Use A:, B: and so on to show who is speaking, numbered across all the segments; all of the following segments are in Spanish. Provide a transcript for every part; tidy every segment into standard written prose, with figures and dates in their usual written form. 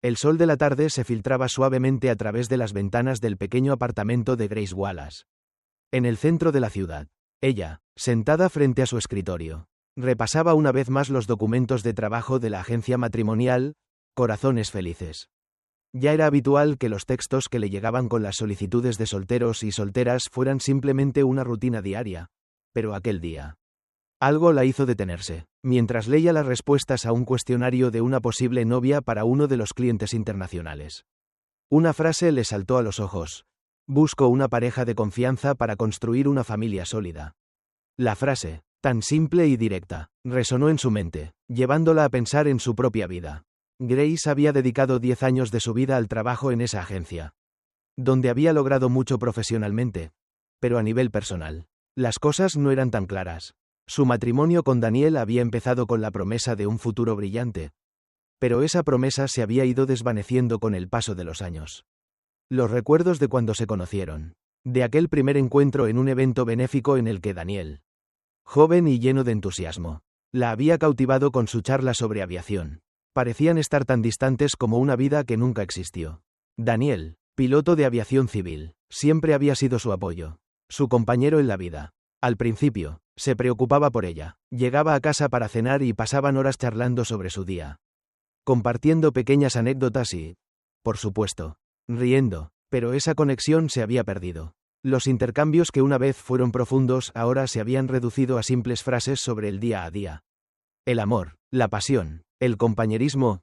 A: El sol de la tarde se filtraba suavemente a través de las ventanas del pequeño apartamento de Grace Wallace. En el centro de la ciudad, ella, sentada frente a su escritorio, repasaba una vez más los documentos de trabajo de la agencia matrimonial, Corazones Felices. Ya era habitual que los textos que le llegaban con las solicitudes de solteros y solteras fueran simplemente una rutina diaria, pero aquel día, algo la hizo detenerse, mientras leía las respuestas a un cuestionario de una posible novia para uno de los clientes internacionales. Una frase le saltó a los ojos: busco una pareja de confianza para construir una familia sólida. La frase, tan simple y directa, resonó en su mente, llevándola a pensar en su propia vida. Grace había dedicado 10 años de su vida al trabajo en esa agencia, donde había logrado mucho profesionalmente, pero a nivel personal, las cosas no eran tan claras. Su matrimonio con Daniel había empezado con la promesa de un futuro brillante, pero esa promesa se había ido desvaneciendo con el paso de los años. Los recuerdos de cuando se conocieron, de aquel primer encuentro en un evento benéfico en el que Daniel, joven y lleno de entusiasmo, la había cautivado con su charla sobre aviación, parecían estar tan distantes como una vida que nunca existió. Daniel, piloto de aviación civil, siempre había sido su apoyo, su compañero en la vida. Al principio, se preocupaba por ella, llegaba a casa para cenar y pasaban horas charlando sobre su día, compartiendo pequeñas anécdotas y, por supuesto, riendo, pero esa conexión se había perdido. Los intercambios que una vez fueron profundos ahora se habían reducido a simples frases sobre el día a día. El amor, la pasión, el compañerismo,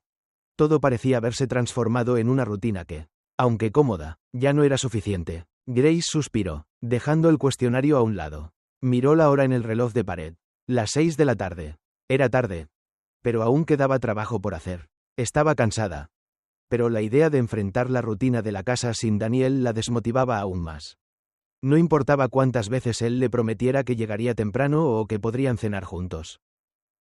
A: todo parecía haberse transformado en una rutina que, aunque cómoda, ya no era suficiente. Grace suspiró, dejando el cuestionario a un lado. Miró la hora en el reloj de pared. Las 6 de la tarde. Era tarde. Pero aún quedaba trabajo por hacer. Estaba cansada. Pero la idea de enfrentar la rutina de la casa sin Daniel la desmotivaba aún más. No importaba cuántas veces él le prometiera que llegaría temprano o que podrían cenar juntos.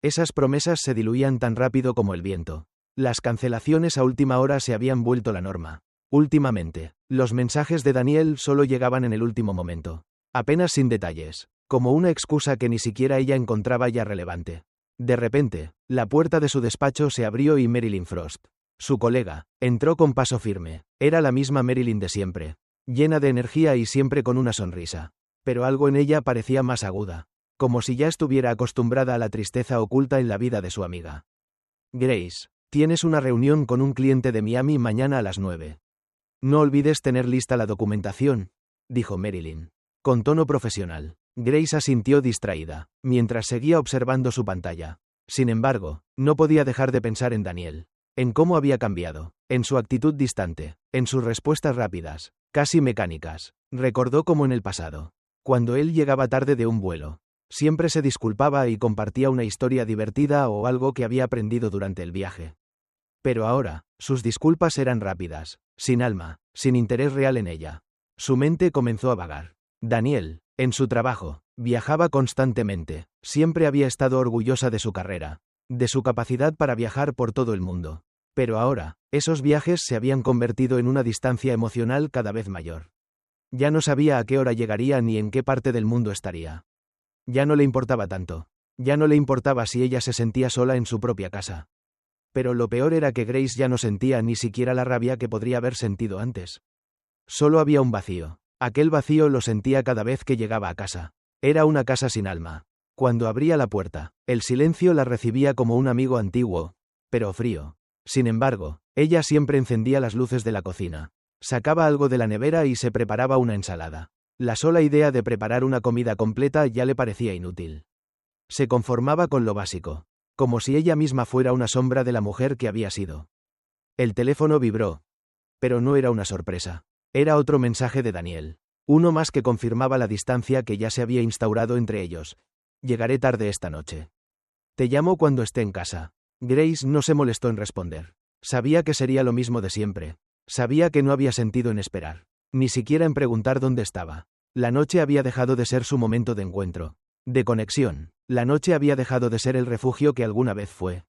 A: Esas promesas se diluían tan rápido como el viento. Las cancelaciones a última hora se habían vuelto la norma. Últimamente, los mensajes de Daniel solo llegaban en el último momento, apenas sin detalles, como una excusa que ni siquiera ella encontraba ya relevante. De repente, la puerta de su despacho se abrió y Marilyn Frost, su colega, entró con paso firme. Era la misma Marilyn de siempre, llena de energía y siempre con una sonrisa. Pero algo en ella parecía más aguda, como si ya estuviera acostumbrada a la tristeza oculta en la vida de su amiga. Grace, tienes una reunión con un cliente de Miami mañana a las 9. No olvides tener lista la documentación, dijo Marilyn, con tono profesional. Grace asintió distraída, mientras seguía observando su pantalla. Sin embargo, no podía dejar de pensar en Daniel, en cómo había cambiado, en su actitud distante, en sus respuestas rápidas, casi mecánicas. Recordó como en el pasado, cuando él llegaba tarde de un vuelo, siempre se disculpaba y compartía una historia divertida o algo que había aprendido durante el viaje. Pero ahora, sus disculpas eran rápidas, sin alma, sin interés real en ella. Su mente comenzó a vagar. Daniel, en su trabajo, viajaba constantemente, siempre había estado orgullosa de su carrera, de su capacidad para viajar por todo el mundo. Pero ahora, esos viajes se habían convertido en una distancia emocional cada vez mayor. Ya no sabía a qué hora llegaría ni en qué parte del mundo estaría. Ya no le importaba tanto. Ya no le importaba si ella se sentía sola en su propia casa. Pero lo peor era que Grace ya no sentía ni siquiera la rabia que podría haber sentido antes. Solo había un vacío. Aquel vacío lo sentía cada vez que llegaba a casa. Era una casa sin alma. Cuando abría la puerta, el silencio la recibía como un amigo antiguo, pero frío. Sin embargo, ella siempre encendía las luces de la cocina, sacaba algo de la nevera y se preparaba una ensalada. La sola idea de preparar una comida completa ya le parecía inútil. Se conformaba con lo básico, como si ella misma fuera una sombra de la mujer que había sido. El teléfono vibró. Pero no era una sorpresa. Era otro mensaje de Daniel. Uno más que confirmaba la distancia que ya se había instaurado entre ellos. Llegaré tarde esta noche. Te llamo cuando esté en casa. Grace no se molestó en responder. Sabía que sería lo mismo de siempre. Sabía que no había sentido en esperar, ni siquiera en preguntar dónde estaba. La noche había dejado de ser su momento de encuentro, de conexión. La noche había dejado de ser el refugio que alguna vez fue.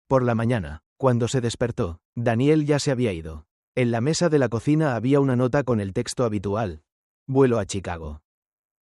A: Por la mañana, cuando se despertó, Daniel ya se había ido. En la mesa de la cocina había una nota con el texto habitual. Vuelo a Chicago.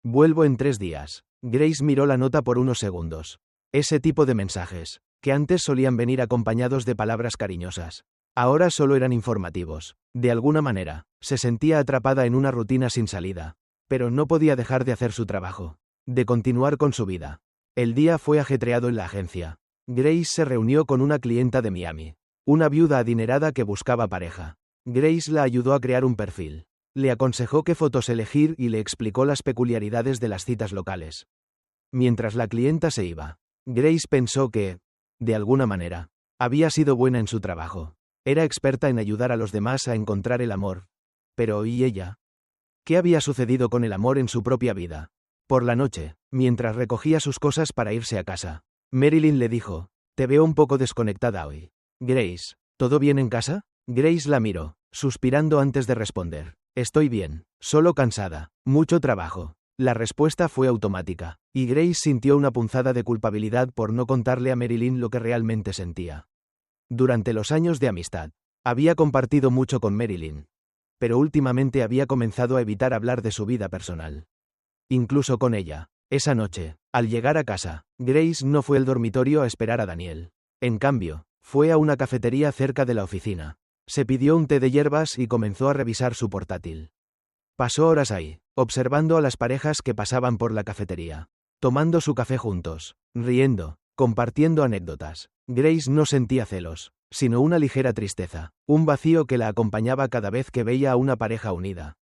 A: Vuelvo en 3 días. Grace miró la nota por unos segundos. Ese tipo de mensajes, que antes solían venir acompañados de palabras cariñosas, Ahora solo eran informativos. De alguna manera, se sentía atrapada en una rutina sin salida. Pero no podía dejar de hacer su trabajo. De continuar con su vida. El día fue ajetreado en la agencia. Grace se reunió con una clienta de Miami. Una viuda adinerada que buscaba pareja. Grace la ayudó a crear un perfil. Le aconsejó qué fotos elegir y le explicó las peculiaridades de las citas locales. Mientras la clienta se iba, Grace pensó que, de alguna manera, había sido buena en su trabajo. Era experta en ayudar a los demás a encontrar el amor. Pero ¿y ella? ¿Qué había sucedido con el amor en su propia vida? Por la noche, mientras recogía sus cosas para irse a casa, Marilyn le dijo: «Te veo un poco desconectada hoy». Grace, ¿todo bien en casa? Grace la miró, suspirando antes de responder. «Estoy bien, solo cansada, mucho trabajo». La respuesta fue automática, y Grace sintió una punzada de culpabilidad por no contarle a Marilyn lo que realmente sentía. Durante los años de amistad, había compartido mucho con Marilyn, pero últimamente había comenzado a evitar hablar de su vida personal. Incluso con ella. Esa noche, al llegar a casa, Grace no fue al dormitorio a esperar a Daniel. En cambio, fue a una cafetería cerca de la oficina. Se pidió un té de hierbas y comenzó a revisar su portátil. Pasó horas ahí, observando a las parejas que pasaban por la cafetería, tomando su café juntos, riendo, compartiendo anécdotas. Grace no sentía celos, sino una ligera tristeza, un vacío que la acompañaba cada vez que veía a una pareja unida.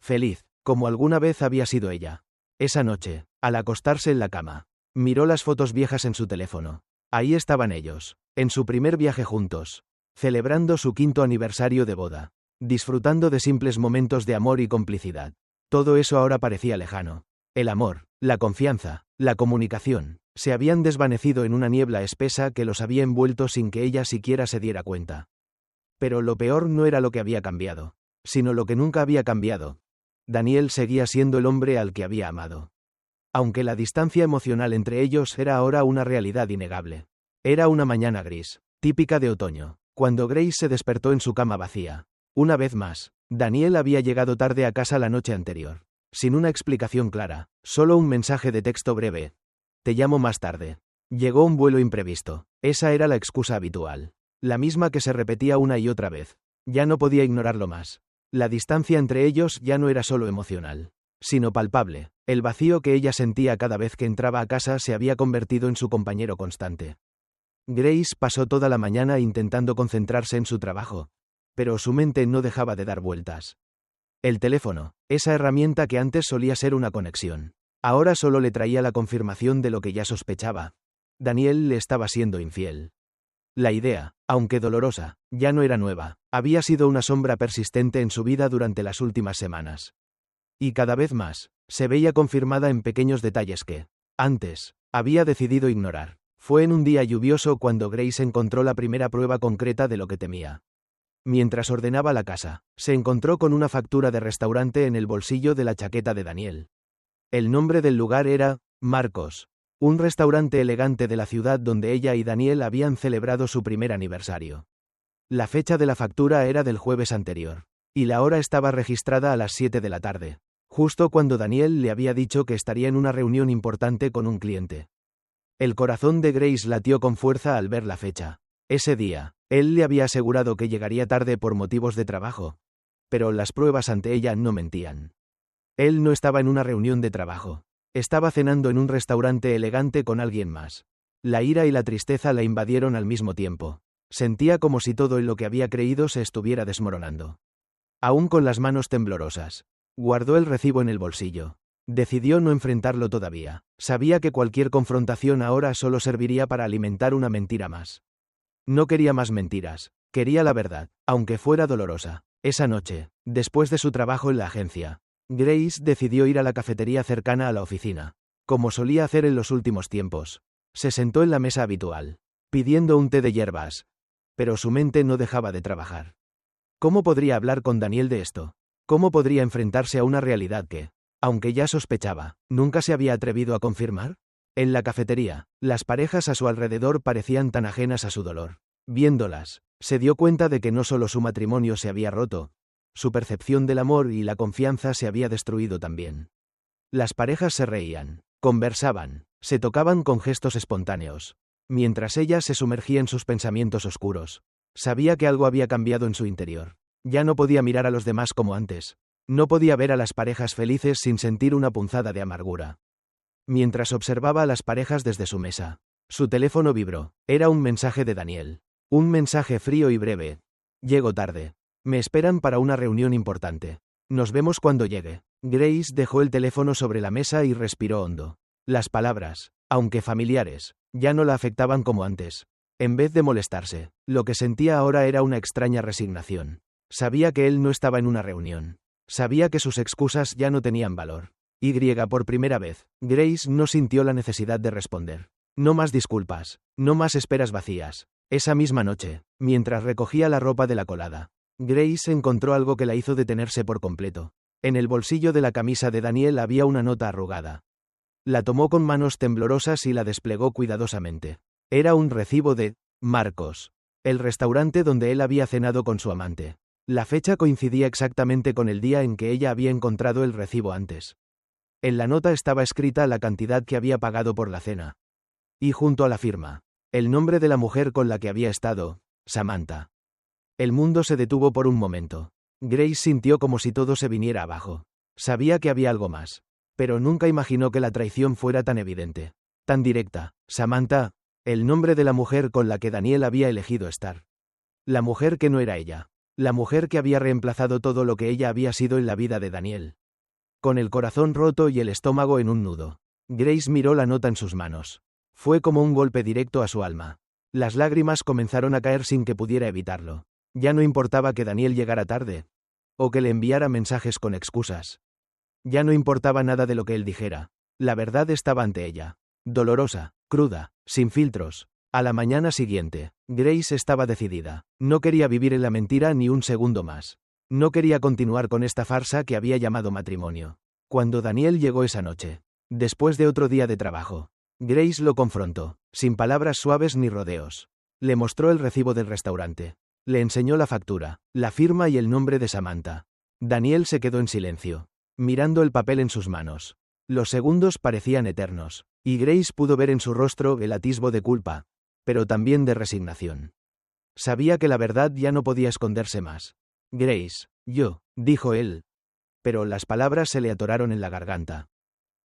A: Feliz, como alguna vez había sido ella. Esa noche, al acostarse en la cama, miró las fotos viejas en su teléfono. Ahí estaban ellos, en su primer viaje juntos, celebrando su 5º aniversario de boda, disfrutando de simples momentos de amor y complicidad. Todo eso ahora parecía lejano. El amor, la confianza, la comunicación, se habían desvanecido en una niebla espesa que los había envuelto sin que ella siquiera se diera cuenta. Pero lo peor no era lo que había cambiado, sino lo que nunca había cambiado. Daniel seguía siendo el hombre al que había amado. Aunque la distancia emocional entre ellos era ahora una realidad innegable. Era una mañana gris, típica de otoño, cuando Grace se despertó en su cama vacía. Una vez más, Daniel había llegado tarde a casa la noche anterior. Sin una explicación clara, solo un mensaje de texto breve. «Te llamo más tarde». Llegó un vuelo imprevisto. Esa era la excusa habitual. La misma que se repetía una y otra vez. Ya no podía ignorarlo más. La distancia entre ellos ya no era solo emocional, sino palpable. El vacío que ella sentía cada vez que entraba a casa se había convertido en su compañero constante. Grace pasó toda la mañana intentando concentrarse en su trabajo, pero su mente no dejaba de dar vueltas. El teléfono, esa herramienta que antes solía ser una conexión, ahora solo le traía la confirmación de lo que ya sospechaba. Daniel le estaba siendo infiel. La idea, aunque dolorosa, ya no era nueva, había sido una sombra persistente en su vida durante las últimas semanas. Y cada vez más, se veía confirmada en pequeños detalles que, antes, había decidido ignorar. Fue en un día lluvioso cuando Grace encontró la primera prueba concreta de lo que temía. Mientras ordenaba la casa, se encontró con una factura de restaurante en el bolsillo de la chaqueta de Daniel. El nombre del lugar era Marcos, un restaurante elegante de la ciudad donde ella y Daniel habían celebrado su primer aniversario. La fecha de la factura era del jueves anterior, y la hora estaba registrada a las 7 de la tarde, justo cuando Daniel le había dicho que estaría en una reunión importante con un cliente. El corazón de Grace latió con fuerza al ver la fecha. Ese día, él le había asegurado que llegaría tarde por motivos de trabajo, pero las pruebas ante ella no mentían. Él no estaba en una reunión de trabajo. Estaba cenando en un restaurante elegante con alguien más. La ira y la tristeza la invadieron al mismo tiempo. Sentía como si todo en lo que había creído se estuviera desmoronando. Aún con las manos temblorosas, guardó el recibo en el bolsillo. Decidió no enfrentarlo todavía. Sabía que cualquier confrontación ahora solo serviría para alimentar una mentira más. No quería más mentiras. Quería la verdad, aunque fuera dolorosa. Esa noche, después de su trabajo en la agencia, Grace decidió ir a la cafetería cercana a la oficina, como solía hacer en los últimos tiempos. Se sentó en la mesa habitual, pidiendo un té de hierbas, pero su mente no dejaba de trabajar. ¿Cómo podría hablar con Daniel de esto? ¿Cómo podría enfrentarse a una realidad que, aunque ya sospechaba, nunca se había atrevido a confirmar? En la cafetería, las parejas a su alrededor parecían tan ajenas a su dolor. Viéndolas, se dio cuenta de que no solo su matrimonio se había roto, su percepción del amor y la confianza se había destruido también. Las parejas se reían, conversaban, se tocaban con gestos espontáneos, mientras ella se sumergía en sus pensamientos oscuros. Sabía que algo había cambiado en su interior. Ya no podía mirar a los demás como antes. No podía ver a las parejas felices sin sentir una punzada de amargura. Mientras observaba a las parejas desde su mesa, su teléfono vibró. Era un mensaje de Daniel. Un mensaje frío y breve. Llego tarde. Me esperan para una reunión importante. Nos vemos cuando llegue. Grace dejó el teléfono sobre la mesa y respiró hondo. Las palabras, aunque familiares, ya no la afectaban como antes. En vez de molestarse, lo que sentía ahora era una extraña resignación. Sabía que él no estaba en una reunión. Sabía que sus excusas ya no tenían valor. Por primera vez, Grace no sintió la necesidad de responder. No más disculpas, no más esperas vacías. Esa misma noche, mientras recogía la ropa de la colada, Grace encontró algo que la hizo detenerse por completo. En el bolsillo de la camisa de Daniel había una nota arrugada. La tomó con manos temblorosas y la desplegó cuidadosamente. Era un recibo de Marcos, el restaurante donde él había cenado con su amante. La fecha coincidía exactamente con el día en que ella había encontrado el recibo antes. En la nota estaba escrita la cantidad que había pagado por la cena. Y junto a la firma, el nombre de la mujer con la que había estado, Samantha. El mundo se detuvo por un momento. Grace sintió como si todo se viniera abajo. Sabía que había algo más, pero nunca imaginó que la traición fuera tan evidente, tan directa. Samantha, el nombre de la mujer con la que Daniel había elegido estar. La mujer que no era ella. La mujer que había reemplazado todo lo que ella había sido en la vida de Daniel. Con el corazón roto y el estómago en un nudo, Grace miró la nota en sus manos. Fue como un golpe directo a su alma. Las lágrimas comenzaron a caer sin que pudiera evitarlo. Ya no importaba que Daniel llegara tarde, o que le enviara mensajes con excusas. Ya no importaba nada de lo que él dijera. La verdad estaba ante ella. Dolorosa, cruda, sin filtros. A la mañana siguiente, Grace estaba decidida. No quería vivir en la mentira ni un segundo más. No quería continuar con esta farsa que había llamado matrimonio. Cuando Daniel llegó esa noche, después de otro día de trabajo, Grace lo confrontó, sin palabras suaves ni rodeos. Le mostró el recibo del restaurante. Le enseñó la factura, la firma y el nombre de Samantha. Daniel se quedó en silencio, mirando el papel en sus manos. Los segundos parecían eternos, y Grace pudo ver en su rostro el atisbo de culpa, pero también de resignación. Sabía que la verdad ya no podía esconderse más. Grace, dijo él. Pero las palabras se le atoraron en la garganta.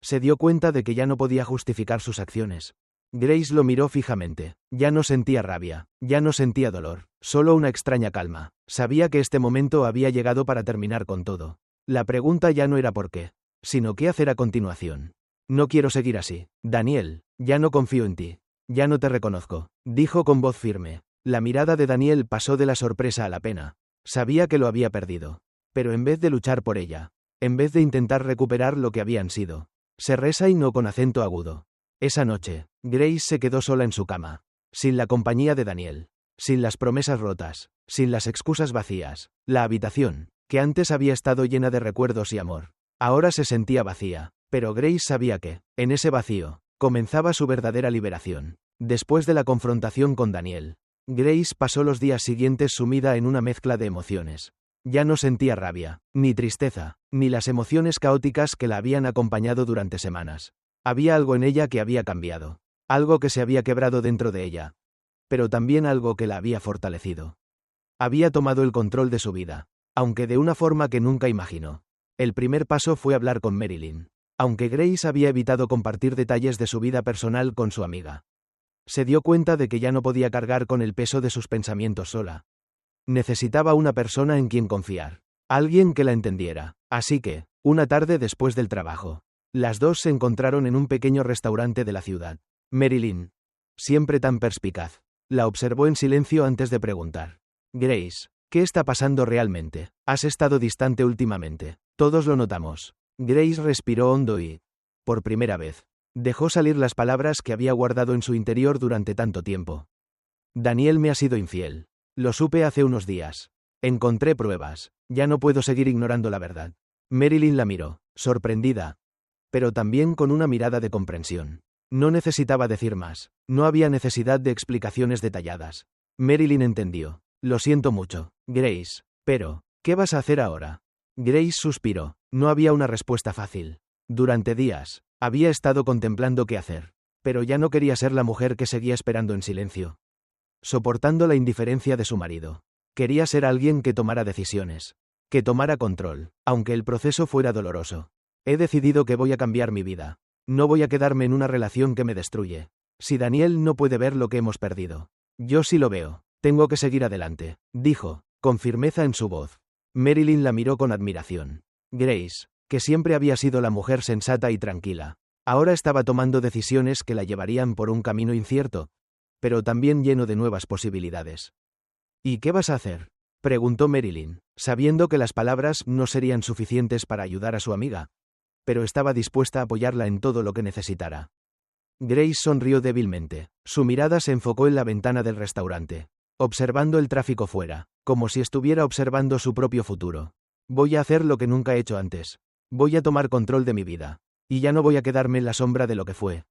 A: Se dio cuenta de que ya no podía justificar sus acciones. Grace lo miró fijamente. Ya no sentía rabia, ya no sentía dolor, solo una extraña calma. Sabía que este momento había llegado para terminar con todo. La pregunta ya no era por qué, sino qué hacer a continuación. No quiero seguir así. Daniel, ya no confío en ti. Ya no te reconozco, dijo con voz firme. La mirada de Daniel pasó de la sorpresa a la pena. Sabía que lo había perdido. Pero en vez de luchar por ella, en vez de intentar recuperar lo que habían sido, se resignó con acento agudo. Esa noche, Grace se quedó sola en su cama. Sin la compañía de Daniel. Sin las promesas rotas. Sin las excusas vacías. La habitación, que antes había estado llena de recuerdos y amor, ahora se sentía vacía. Pero Grace sabía que, en ese vacío, comenzaba su verdadera liberación. Después de la confrontación con Daniel, Grace pasó los días siguientes sumida en una mezcla de emociones. Ya no sentía rabia, ni tristeza, ni las emociones caóticas que la habían acompañado durante semanas. Había algo en ella que había cambiado, algo que se había quebrado dentro de ella, pero también algo que la había fortalecido. Había tomado el control de su vida, aunque de una forma que nunca imaginó. El primer paso fue hablar con Marilyn, aunque Grace había evitado compartir detalles de su vida personal con su amiga. Se dio cuenta de que ya no podía cargar con el peso de sus pensamientos sola. Necesitaba una persona en quien confiar, alguien que la entendiera. Así que, una tarde después del trabajo, las dos se encontraron en un pequeño restaurante de la ciudad. Marilyn, siempre tan perspicaz, la observó en silencio antes de preguntar. Grace, ¿qué está pasando realmente? Has estado distante últimamente. Todos lo notamos. Grace respiró hondo y, por primera vez, dejó salir las palabras que había guardado en su interior durante tanto tiempo. Daniel me ha sido infiel. Lo supe hace unos días. Encontré pruebas. Ya no puedo seguir ignorando la verdad. Marilyn la miró, sorprendida, pero también con una mirada de comprensión. No necesitaba decir más. No había necesidad de explicaciones detalladas. Marilyn entendió. Lo siento mucho, Grace, pero, ¿qué vas a hacer ahora? Grace suspiró. No había una respuesta fácil. Durante días, había estado contemplando qué hacer, pero ya no quería ser la mujer que seguía esperando en silencio. soportando la indiferencia de su marido. Quería ser alguien que tomara decisiones, que tomara control, aunque el proceso fuera doloroso. He decidido que voy a cambiar mi vida. No voy a quedarme en una relación que me destruye. Si Daniel no puede ver lo que hemos perdido, yo sí lo veo. Tengo que seguir adelante, dijo, con firmeza en su voz. Marilyn la miró con admiración. Grace, que siempre había sido la mujer sensata y tranquila, ahora estaba tomando decisiones que la llevarían por un camino incierto, pero también lleno de nuevas posibilidades. ¿Y qué vas a hacer?, preguntó Marilyn, sabiendo que las palabras no serían suficientes para ayudar a su amiga, pero estaba dispuesta a apoyarla en todo lo que necesitara. Grace sonrió débilmente. Su mirada se enfocó en la ventana del restaurante, observando el tráfico fuera, como si estuviera observando su propio futuro. Voy a hacer lo que nunca he hecho antes. Voy a tomar control de mi vida. Y ya no voy a quedarme en la sombra de lo que fue.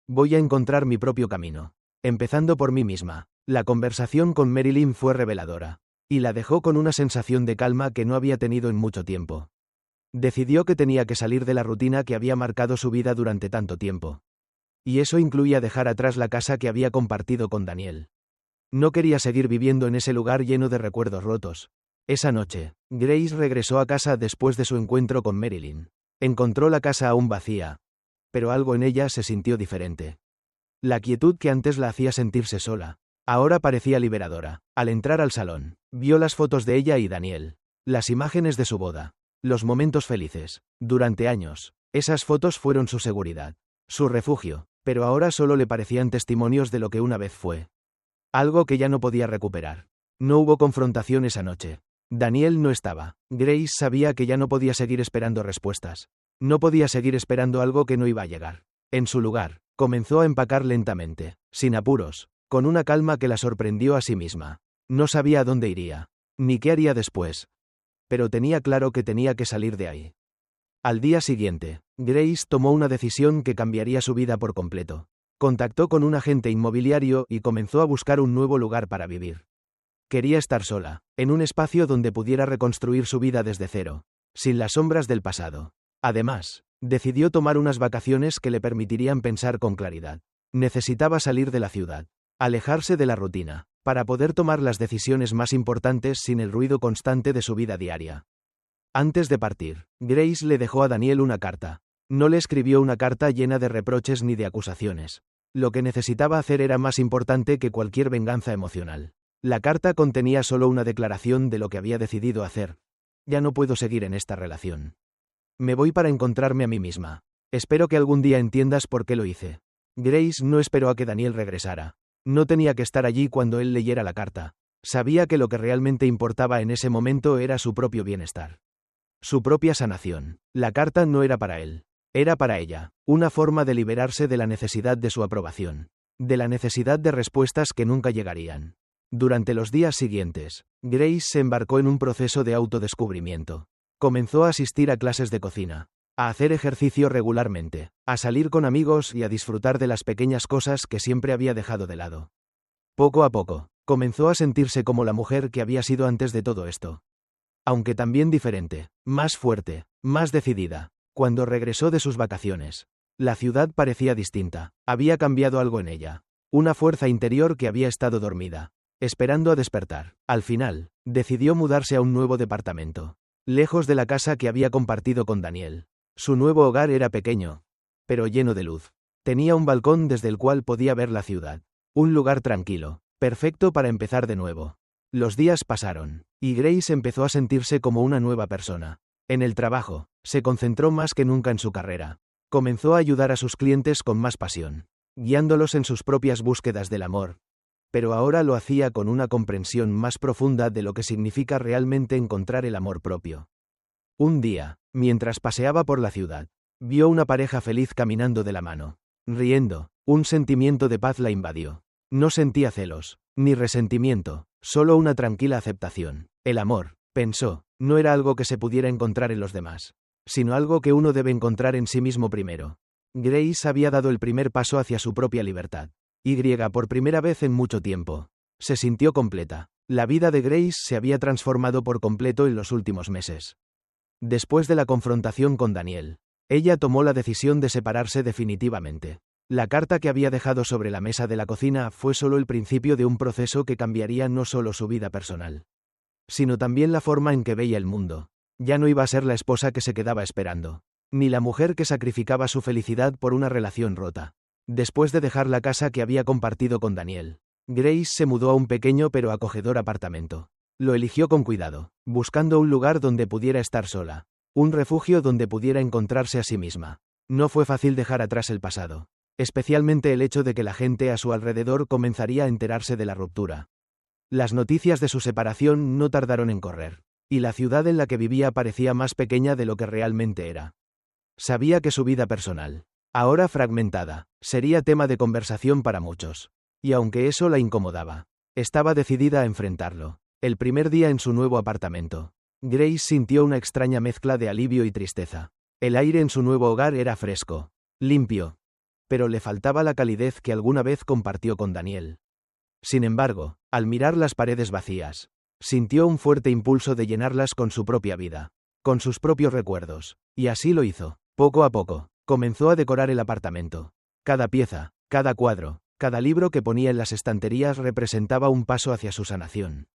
A: Voy a encontrar mi propio camino. Empezando por mí misma. La conversación con Marilyn fue reveladora, y la dejó con una sensación de calma que no había tenido en mucho tiempo. Decidió que tenía que salir de la rutina que había marcado su vida durante tanto tiempo. Y eso incluía dejar atrás la casa que había compartido con Daniel. No quería seguir viviendo en ese lugar lleno de recuerdos rotos. Esa noche, Grace regresó a casa después de su encuentro con Marilyn. Encontró la casa aún vacía, pero algo en ella se sintió diferente. La quietud que antes la hacía sentirse sola, ahora parecía liberadora. Al entrar al salón, vio las fotos de ella y Daniel, las imágenes de su boda, los momentos felices. Durante años, esas fotos fueron su seguridad, su refugio, pero ahora solo le parecían testimonios de lo que una vez fue. Algo que ya no podía recuperar. No hubo confrontación esa noche. Daniel no estaba. Grace sabía que ya no podía seguir esperando respuestas. No podía seguir esperando algo que no iba a llegar. En su lugar, comenzó a empacar lentamente, sin apuros, con una calma que la sorprendió a sí misma. No sabía a dónde iría, ni qué haría después, pero tenía claro que tenía que salir de ahí. Al día siguiente, Grace tomó una decisión que cambiaría su vida por completo. Contactó con un agente inmobiliario y comenzó a buscar un nuevo lugar para vivir. Quería estar sola, en un espacio donde pudiera reconstruir su vida desde cero, sin las sombras del pasado. Además, decidió tomar unas vacaciones que le permitirían pensar con claridad. Necesitaba salir de la ciudad, alejarse de la rutina, para poder tomar las decisiones más importantes sin el ruido constante de su vida diaria. Antes de partir, Grace le dejó a Daniel una carta. No le escribió una carta llena de reproches ni de acusaciones. Lo que necesitaba hacer era más importante que cualquier venganza emocional. La carta contenía solo una declaración de lo que había decidido hacer. Ya no puedo seguir en esta relación. Me voy para encontrarme a mí misma. Espero que algún día entiendas por qué lo hice. Grace no esperó a que Daniel regresara. No tenía que estar allí cuando él leyera la carta. Sabía que lo que realmente importaba en ese momento era su propio bienestar. Su propia sanación. La carta no era para él. Era para ella, una forma de liberarse de la necesidad de su aprobación. De la necesidad de respuestas que nunca llegarían. Durante los días siguientes, Grace se embarcó en un proceso de autodescubrimiento. Comenzó a asistir a clases de cocina, a hacer ejercicio regularmente, a salir con amigos y a disfrutar de las pequeñas cosas que siempre había dejado de lado. Poco a poco, comenzó a sentirse como la mujer que había sido antes de todo esto. Aunque también diferente, más fuerte, más decidida. Cuando regresó de sus vacaciones, la ciudad parecía distinta. Había cambiado algo en ella. Una fuerza interior que había estado dormida, esperando a despertar. Al final, decidió mudarse a un nuevo departamento, lejos de la casa que había compartido con Daniel. Su nuevo hogar era pequeño, pero lleno de luz. Tenía un balcón desde el cual podía ver la ciudad. Un lugar tranquilo, perfecto para empezar de nuevo. Los días pasaron, y Grace empezó a sentirse como una nueva persona. En el trabajo, se concentró más que nunca en su carrera. Comenzó a ayudar a sus clientes con más pasión, guiándolos en sus propias búsquedas del amor. Pero ahora lo hacía con una comprensión más profunda de lo que significa realmente encontrar el amor propio. Un día, mientras paseaba por la ciudad, vio una pareja feliz caminando de la mano. Riendo, un sentimiento de paz la invadió. No sentía celos, ni resentimiento, solo una tranquila aceptación. El amor, pensó, no era algo que se pudiera encontrar en los demás, sino algo que uno debe encontrar en sí mismo primero. Grace había dado el primer paso hacia su propia libertad. Por primera vez en mucho tiempo. Se sintió completa. La vida de Grace se había transformado por completo en los últimos meses. Después de la confrontación con Daniel, ella tomó la decisión de separarse definitivamente. La carta que había dejado sobre la mesa de la cocina fue solo el principio de un proceso que cambiaría no solo su vida personal, sino también la forma en que veía el mundo. Ya no iba a ser la esposa que se quedaba esperando, ni la mujer que sacrificaba su felicidad por una relación rota. Después de dejar la casa que había compartido con Daniel, Grace se mudó a un pequeño pero acogedor apartamento. Lo eligió con cuidado, buscando un lugar donde pudiera estar sola, un refugio donde pudiera encontrarse a sí misma. No fue fácil dejar atrás el pasado, especialmente el hecho de que la gente a su alrededor comenzaría a enterarse de la ruptura. Las noticias de su separación no tardaron en correr, y la ciudad en la que vivía parecía más pequeña de lo que realmente era. Sabía que su vida personal, ahora fragmentada, sería tema de conversación para muchos. Y aunque eso la incomodaba, estaba decidida a enfrentarlo. El primer día en su nuevo apartamento, Grace sintió una extraña mezcla de alivio y tristeza. El aire en su nuevo hogar era fresco, limpio, pero le faltaba la calidez que alguna vez compartió con Daniel. Sin embargo, al mirar las paredes vacías, sintió un fuerte impulso de llenarlas con su propia vida, con sus propios recuerdos, y así lo hizo. Poco a poco, comenzó a decorar el apartamento. Cada pieza, cada cuadro, cada libro que ponía en las estanterías representaba un paso hacia su sanación.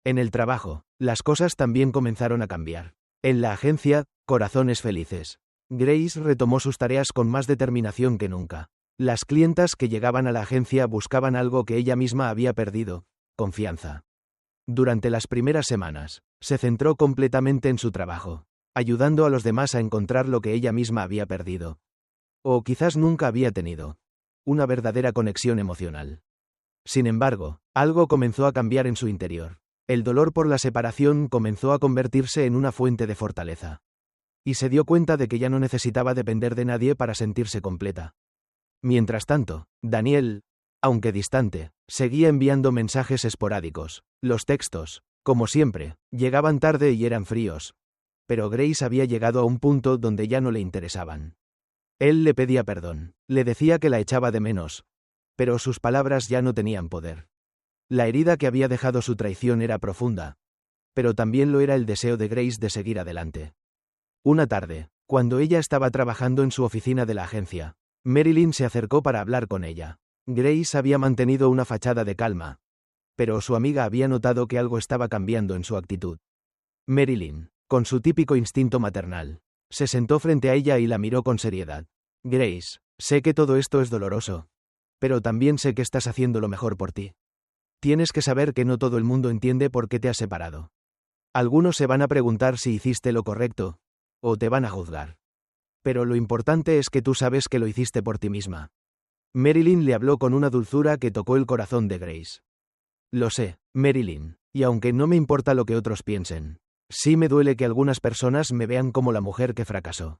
A: En el trabajo, las cosas también comenzaron a cambiar. En la agencia, Corazones Felices, Grace retomó sus tareas con más determinación que nunca. Las clientas que llegaban a la agencia buscaban algo que ella misma había perdido: confianza. Durante las primeras semanas, se centró completamente en su trabajo, ayudando a los demás a encontrar lo que ella misma había perdido. O quizás nunca había tenido: una verdadera conexión emocional. Sin embargo, algo comenzó a cambiar en su interior. El dolor por la separación comenzó a convertirse en una fuente de fortaleza. Y se dio cuenta de que ya no necesitaba depender de nadie para sentirse completa. Mientras tanto, Daniel, aunque distante, seguía enviando mensajes esporádicos. Los textos, como siempre, llegaban tarde y eran fríos. Pero Grace había llegado a un punto donde ya no le interesaban. Él le pedía perdón, le decía que la echaba de menos, pero sus palabras ya no tenían poder. La herida que había dejado su traición era profunda, pero también lo era el deseo de Grace de seguir adelante. Una tarde, cuando ella estaba trabajando en su oficina de la agencia, Marilyn se acercó para hablar con ella. Grace había mantenido una fachada de calma, pero su amiga había notado que algo estaba cambiando en su actitud. Marilyn, con su típico instinto maternal, se sentó frente a ella y la miró con seriedad. Grace, sé que todo esto es doloroso, pero también sé que estás haciendo lo mejor por ti. Tienes que saber que no todo el mundo entiende por qué te has separado. Algunos se van a preguntar si hiciste lo correcto, o te van a juzgar. Pero lo importante es que tú sabes que lo hiciste por ti misma. Marilyn le habló con una dulzura que tocó el corazón de Grace. Lo sé, Marilyn, y aunque no me importa lo que otros piensen, sí me duele que algunas personas me vean como la mujer que fracasó.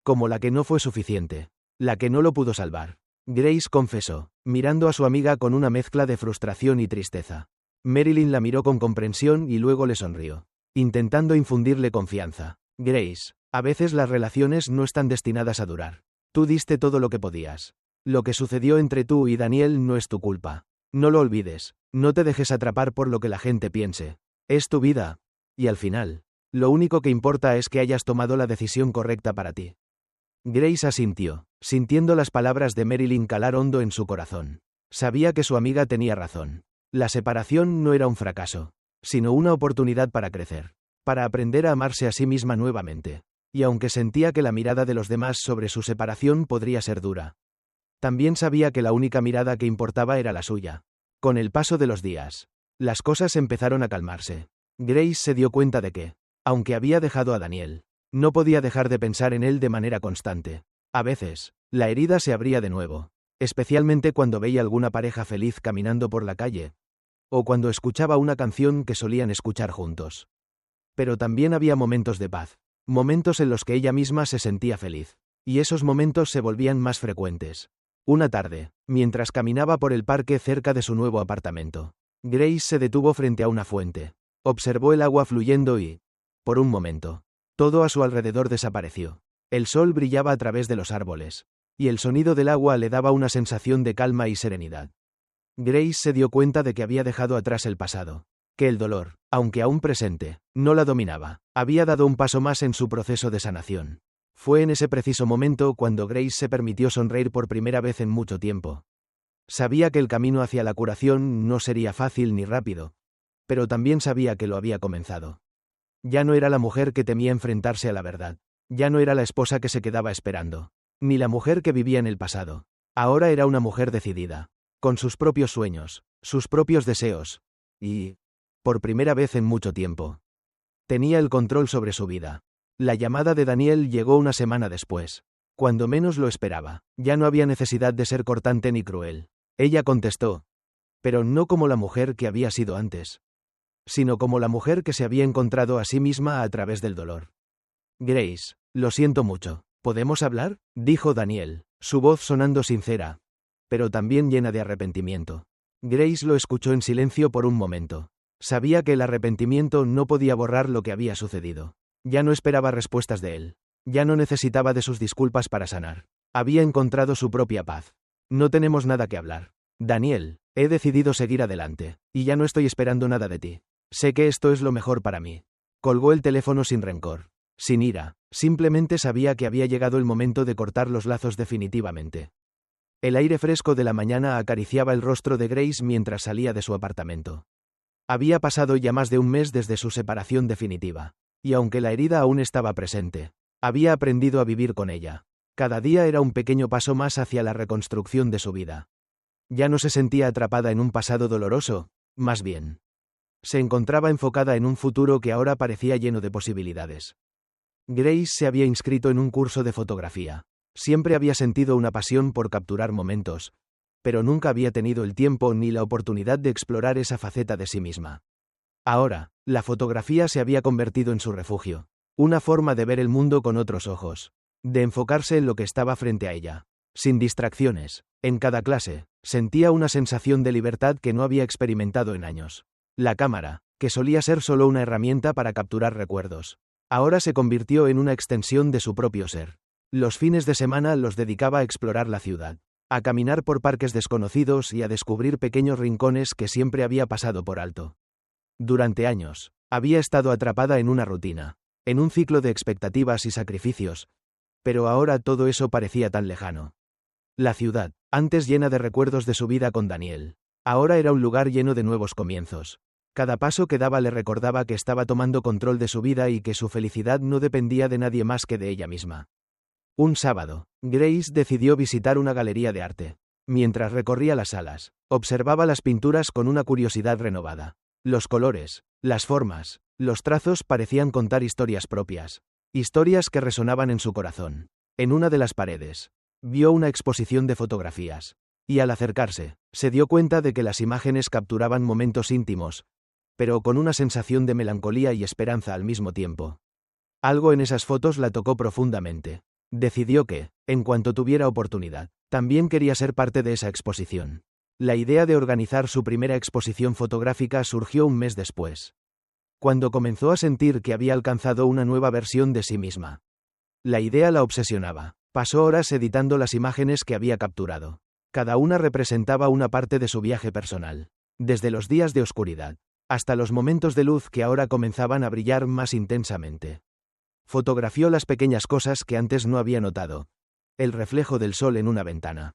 A: Como la que no fue suficiente, la que no lo pudo salvar. Grace confesó, mirando a su amiga con una mezcla de frustración y tristeza. Marilyn la miró con comprensión y luego le sonrió, intentando infundirle confianza. Grace, a veces las relaciones no están destinadas a durar. Tú diste todo lo que podías. Lo que sucedió entre tú y Daniel no es tu culpa. No lo olvides, no te dejes atrapar por lo que la gente piense. Es tu vida. Y al final, lo único que importa es que hayas tomado la decisión correcta para ti. Grace asintió, sintiendo las palabras de Marilyn calar hondo en su corazón. Sabía que su amiga tenía razón. La separación no era un fracaso, sino una oportunidad para crecer, para aprender a amarse a sí misma nuevamente. Y aunque sentía que la mirada de los demás sobre su separación podría ser dura, también sabía que la única mirada que importaba era la suya. Con el paso de los días, las cosas empezaron a calmarse. Grace se dio cuenta de que, aunque había dejado a Daniel, no podía dejar de pensar en él de manera constante. A veces, la herida se abría de nuevo, especialmente cuando veía alguna pareja feliz caminando por la calle, o cuando escuchaba una canción que solían escuchar juntos. Pero también había momentos de paz, momentos en los que ella misma se sentía feliz, y esos momentos se volvían más frecuentes. Una tarde, mientras caminaba por el parque cerca de su nuevo apartamento, Grace se detuvo frente a una fuente, observó el agua fluyendo y, por un momento, todo a su alrededor desapareció. El sol brillaba a través de los árboles, y el sonido del agua le daba una sensación de calma y serenidad. Grace se dio cuenta de que había dejado atrás el pasado, que el dolor, aunque aún presente, no la dominaba. Había dado un paso más en su proceso de sanación. Fue en ese preciso momento cuando Grace se permitió sonreír por primera vez en mucho tiempo. Sabía que el camino hacia la curación no sería fácil ni rápido, pero también sabía que lo había comenzado. Ya no era la mujer que temía enfrentarse a la verdad. Ya no era la esposa que se quedaba esperando. Ni la mujer que vivía en el pasado. Ahora era una mujer decidida. Con sus propios sueños, sus propios deseos. Y, por primera vez en mucho tiempo, tenía el control sobre su vida. La llamada de Daniel llegó una semana después. Cuando menos lo esperaba. Ya no había necesidad de ser cortante ni cruel. Ella contestó. Pero no como la mujer que había sido antes, sino como la mujer que se había encontrado a sí misma a través del dolor. Grace, lo siento mucho. ¿Podemos hablar?, dijo Daniel, su voz sonando sincera, pero también llena de arrepentimiento. Grace lo escuchó en silencio por un momento. Sabía que el arrepentimiento no podía borrar lo que había sucedido. Ya no esperaba respuestas de él. Ya no necesitaba de sus disculpas para sanar. Había encontrado su propia paz. No tenemos nada que hablar. Daniel, he decidido seguir adelante, y ya no estoy esperando nada de ti. Sé que esto es lo mejor para mí. Colgó el teléfono sin rencor, sin ira, simplemente sabía que había llegado el momento de cortar los lazos definitivamente. El aire fresco de la mañana acariciaba el rostro de Grace mientras salía de su apartamento. Había pasado ya más de un mes desde su separación definitiva, y aunque la herida aún estaba presente, había aprendido a vivir con ella. Cada día era un pequeño paso más hacia la reconstrucción de su vida. Ya no se sentía atrapada en un pasado doloroso, más bien. Se encontraba enfocada en un futuro que ahora parecía lleno de posibilidades. Grace se había inscrito en un curso de fotografía. Siempre había sentido una pasión por capturar momentos, pero nunca había tenido el tiempo ni la oportunidad de explorar esa faceta de sí misma. Ahora, la fotografía se había convertido en su refugio, una forma de ver el mundo con otros ojos, de enfocarse en lo que estaba frente a ella, sin distracciones. En cada clase, sentía una sensación de libertad que no había experimentado en años. La cámara, que solía ser solo una herramienta para capturar recuerdos, ahora se convirtió en una extensión de su propio ser. Los fines de semana los dedicaba a explorar la ciudad, a caminar por parques desconocidos y a descubrir pequeños rincones que siempre había pasado por alto. Durante años, había estado atrapada en una rutina, en un ciclo de expectativas y sacrificios, pero ahora todo eso parecía tan lejano. La ciudad, antes llena de recuerdos de su vida con Daniel, ahora era un lugar lleno de nuevos comienzos. Cada paso que daba le recordaba que estaba tomando control de su vida y que su felicidad no dependía de nadie más que de ella misma. Un sábado, Grace decidió visitar una galería de arte. Mientras recorría las salas, observaba las pinturas con una curiosidad renovada. Los colores, las formas, los trazos parecían contar historias propias, historias que resonaban en su corazón. En una de las paredes, vio una exposición de fotografías, y al acercarse, se dio cuenta de que las imágenes capturaban momentos íntimos, pero con una sensación de melancolía y esperanza al mismo tiempo. Algo en esas fotos la tocó profundamente. Decidió que, en cuanto tuviera oportunidad, también quería ser parte de esa exposición. La idea de organizar su primera exposición fotográfica surgió un mes después, cuando comenzó a sentir que había alcanzado una nueva versión de sí misma. La idea la obsesionaba. Pasó horas editando las imágenes que había capturado. Cada una representaba una parte de su viaje personal, desde los días de oscuridad hasta los momentos de luz que ahora comenzaban a brillar más intensamente. Fotografió las pequeñas cosas que antes no había notado. El reflejo del sol en una ventana,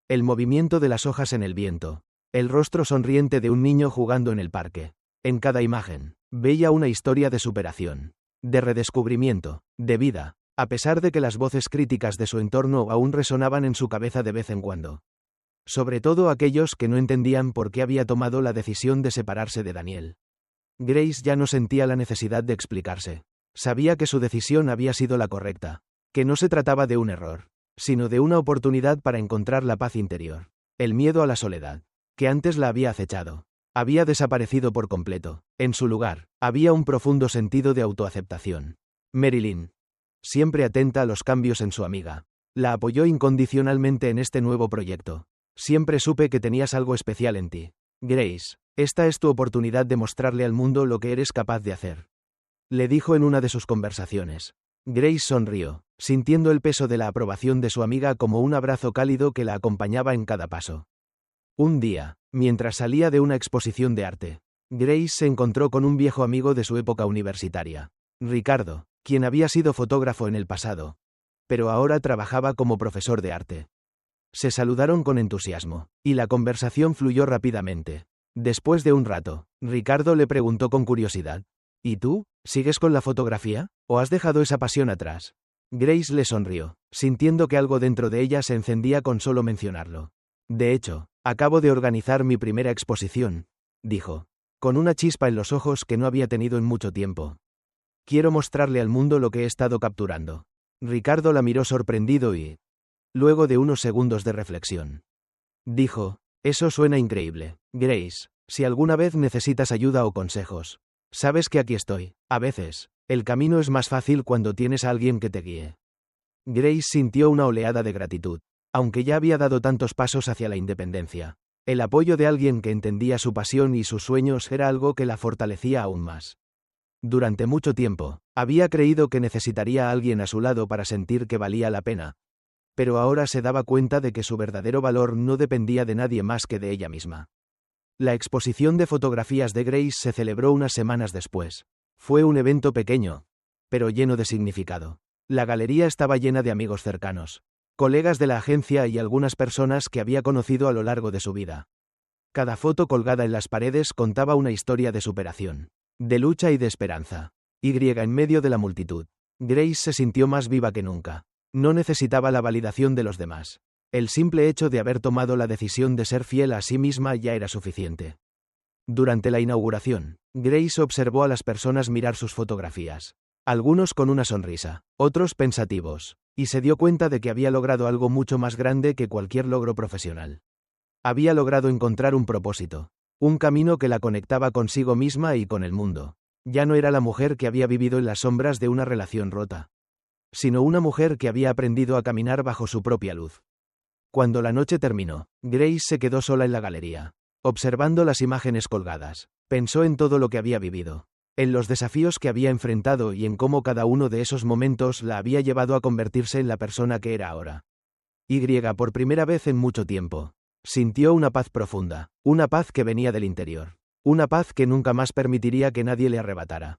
A: el movimiento de las hojas en el viento, el rostro sonriente de un niño jugando en el parque. En cada imagen, veía una historia de superación, de redescubrimiento, de vida, a pesar de que las voces críticas de su entorno aún resonaban en su cabeza de vez en cuando. Sobre todo aquellos que no entendían por qué había tomado la decisión de separarse de Daniel. Grace ya no sentía la necesidad de explicarse. Sabía que su decisión había sido la correcta, que no se trataba de un error, sino de una oportunidad para encontrar la paz interior. El miedo a la soledad, que antes la había acechado, había desaparecido por completo. En su lugar, había un profundo sentido de autoaceptación. Marilyn, siempre atenta a los cambios en su amiga, la apoyó incondicionalmente en este nuevo proyecto. Siempre supe que tenías algo especial en ti. Grace, esta es tu oportunidad de mostrarle al mundo lo que eres capaz de hacer, le dijo en una de sus conversaciones. Grace sonrió, sintiendo el peso de la aprobación de su amiga como un abrazo cálido que la acompañaba en cada paso. Un día, mientras salía de una exposición de arte, Grace se encontró con un viejo amigo de su época universitaria, Ricardo, quien había sido fotógrafo en el pasado, pero ahora trabajaba como profesor de arte. Se saludaron con entusiasmo, y la conversación fluyó rápidamente. Después de un rato, Ricardo le preguntó con curiosidad: ¿Y tú? ¿Sigues con la fotografía? ¿O has dejado esa pasión atrás? Grace le sonrió, sintiendo que algo dentro de ella se encendía con solo mencionarlo. De hecho, acabo de organizar mi primera exposición, dijo, con una chispa en los ojos que no había tenido en mucho tiempo. Quiero mostrarle al mundo lo que he estado capturando. Ricardo la miró sorprendido y, luego de unos segundos de reflexión, dijo: eso suena increíble, Grace. Si alguna vez necesitas ayuda o consejos, sabes que aquí estoy. A veces, el camino es más fácil cuando tienes a alguien que te guíe. Grace sintió una oleada de gratitud. Aunque ya había dado tantos pasos hacia la independencia, el apoyo de alguien que entendía su pasión y sus sueños era algo que la fortalecía aún más. Durante mucho tiempo, había creído que necesitaría a alguien a su lado para sentir que valía la pena, pero ahora se daba cuenta de que su verdadero valor no dependía de nadie más que de ella misma. La exposición de fotografías de Grace se celebró unas semanas después. Fue un evento pequeño, pero lleno de significado. La galería estaba llena de amigos cercanos, colegas de la agencia y algunas personas que había conocido a lo largo de su vida. Cada foto colgada en las paredes contaba una historia de superación, de lucha y de esperanza. En medio de la multitud, Grace se sintió más viva que nunca. No necesitaba la validación de los demás. El simple hecho de haber tomado la decisión de ser fiel a sí misma ya era suficiente. Durante la inauguración, Grace observó a las personas mirar sus fotografías. Algunos con una sonrisa, otros pensativos, y se dio cuenta de que había logrado algo mucho más grande que cualquier logro profesional. Había logrado encontrar un propósito, un camino que la conectaba consigo misma y con el mundo. Ya no era la mujer que había vivido en las sombras de una relación rota, sino una mujer que había aprendido a caminar bajo su propia luz. Cuando la noche terminó, Grace se quedó sola en la galería, observando las imágenes colgadas. Pensó en todo lo que había vivido, en los desafíos que había enfrentado y en cómo cada uno de esos momentos la había llevado a convertirse en la persona que era ahora. Por primera vez en mucho tiempo, sintió una paz profunda, una paz que venía del interior, una paz que nunca más permitiría que nadie le arrebatara.